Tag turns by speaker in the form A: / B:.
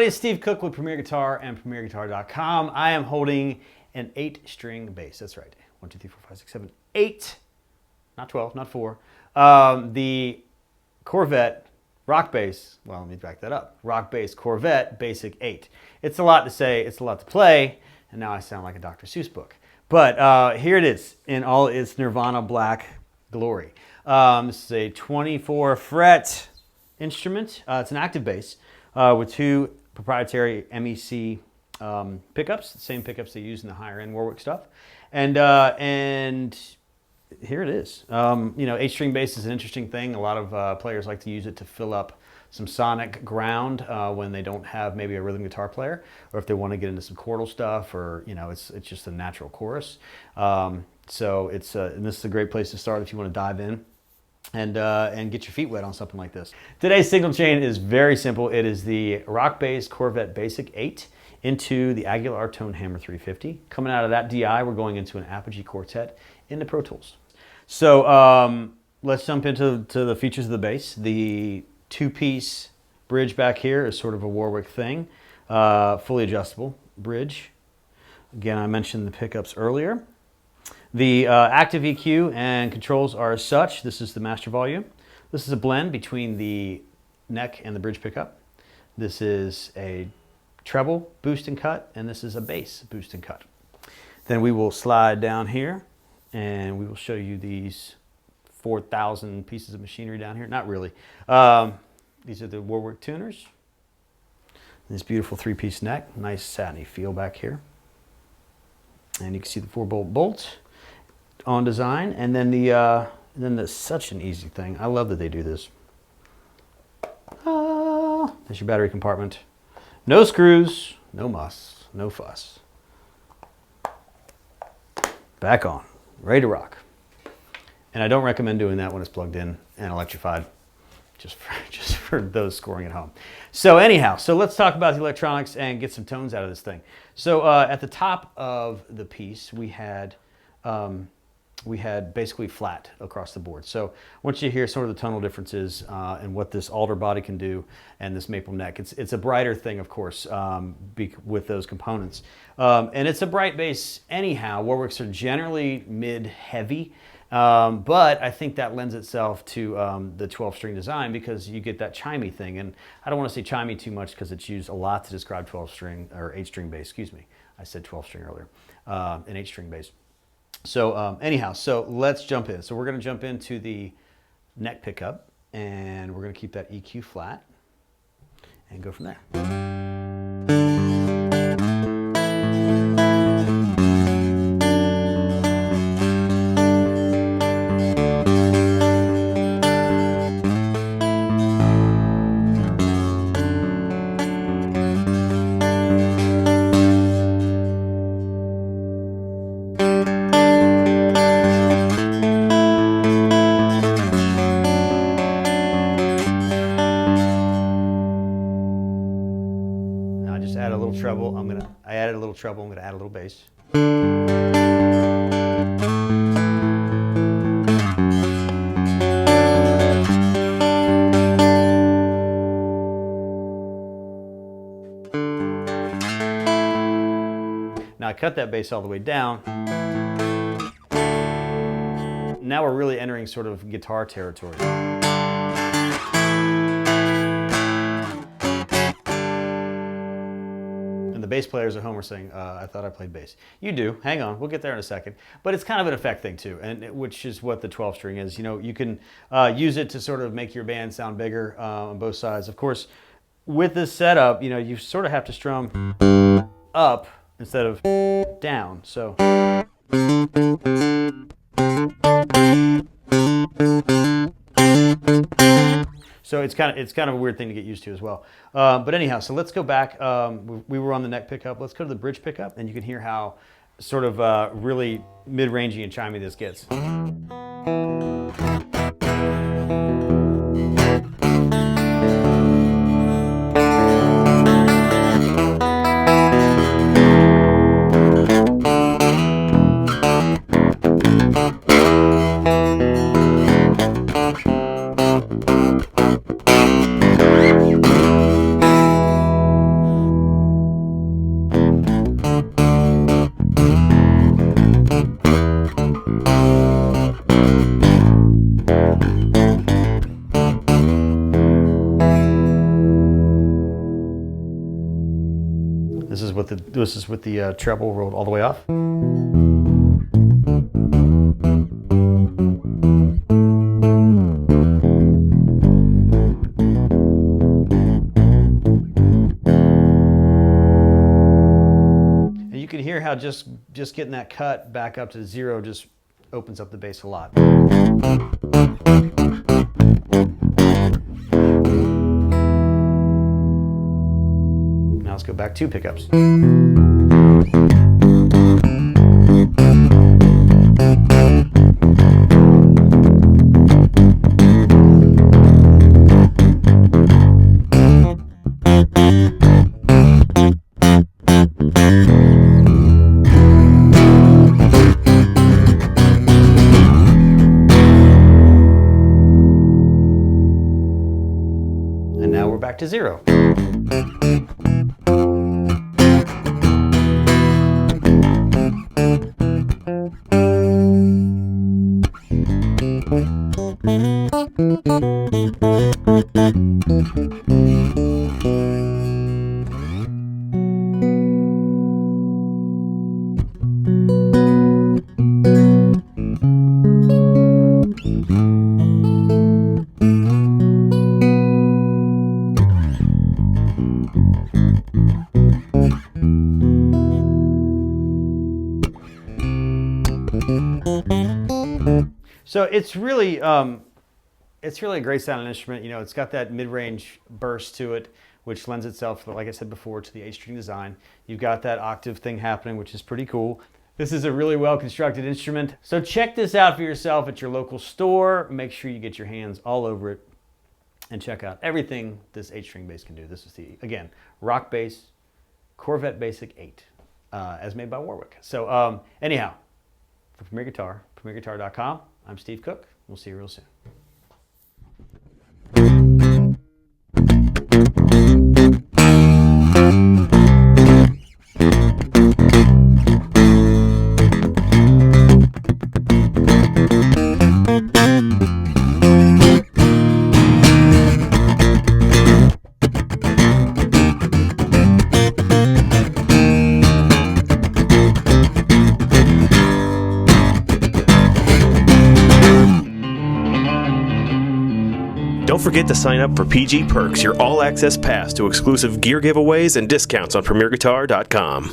A: everybody, it's Steve Cook with Premier Guitar and PremierGuitar.com. I am holding an 8-string bass. That's right. 1, 2, 3, 4, 5, 6, 7, 8. Not 12, not 4. The Corvette RockBass, well, let me back that up. RockBass Corvette Basic 8. It's a lot to say, it's a lot to play, and now I sound like a Dr. Seuss book. But here it is in all its Nirvana black glory. This is a 24 fret instrument. It's an active bass with 2 proprietary MEC pickups, the same pickups they use in the higher end Warwick stuff. And here it is. You know, 8-string bass is an interesting thing. A lot of players like to use it to fill up some sonic ground when they don't have maybe a rhythm guitar player, or if they want to get into some chordal stuff, or you know, it's just a natural chorus. So it's and this is a great place to start if you want to dive in and get your feet wet on something like this. Today's signal chain is very simple. It is the RockBass Corvette Basic 8 into the Aguilar Tone Hammer 350. Coming out of that DI, we're going into an Apogee Quartet into Pro Tools. So let's jump into the features of the bass. The 2-piece bridge back here is sort of a Warwick thing. Fully adjustable bridge. Again, I mentioned the pickups earlier. The active EQ and controls are as such. This is the master volume. This is a blend between the neck and the bridge pickup. This is a treble boost and cut, and this is a bass boost and cut. Then we will slide down here and we will show you these 4,000 pieces of machinery down here. Not really. These are the Warwick tuners. This beautiful 3-piece neck, nice satiny feel back here. And you can see the 4-bolt bolt on design. And then there's such an easy thing. I love that they do this. There's your battery compartment. No screws, no muss, no fuss. Back on, ready to rock. And I don't recommend doing that when it's plugged in and electrified, just for those scoring at home. So anyhow, so let's talk about the electronics and get some tones out of this thing. So at the top of the piece, we had basically flat across the board. So once you hear sort of the tonal differences and what this alder body can do and this maple neck, it's a brighter thing, of course, with those components. And it's a bright bass anyhow. Warwicks are generally mid-heavy, but I think that lends itself to the 12-string design because you get that chimey thing. And I don't want to say chimey too much because it's used a lot to describe 12-string or 8-string bass, excuse me. I said 12-string earlier, an 8-string bass. So anyhow, so let's jump in. So we're going to jump into the neck pickup, and we're going to keep that EQ flat and go from there. Treble. I added a little treble. I'm going to add a little bass. Now I cut that bass all the way down. Now we're really entering sort of guitar territory. The bass players at home are saying, I thought I played bass. You do. Hang on. We'll get there in a second. But it's kind of an effect thing too, and which is what the 12-string is. You know, you can use it to sort of make your band sound bigger on both sides. Of course, with this setup, you know, you sort of have to strum up instead of down. So. So it's kind of a weird thing to get used to as well. But anyhow, so let's go back. We were on the neck pickup. Let's go to the bridge pickup, and you can hear how sort of really mid-rangey and chimey this gets. This is with the treble rolled all the way off. And you can hear how just getting that cut back up to 0 just opens up the bass a lot. Now let's go back 2 pickups. And now we're back to 0. So it's really a great sounding instrument. You know, it's got that mid-range burst to it, which lends itself, like I said before, to the 8-string design. You've got that octave thing happening, which is pretty cool. This is a really well-constructed instrument. So check this out for yourself at your local store. Make sure you get your hands all over it and check out everything this 8-string bass can do. This is the, again, RockBass Corvette Basic 8, as made by Warwick. So anyhow, for Premier Guitar, premierguitar.com, I'm Steve Cook. We'll see you real soon.
B: Don't forget to sign up for PG Perks, your all-access pass to exclusive gear giveaways and discounts on premierguitar.com.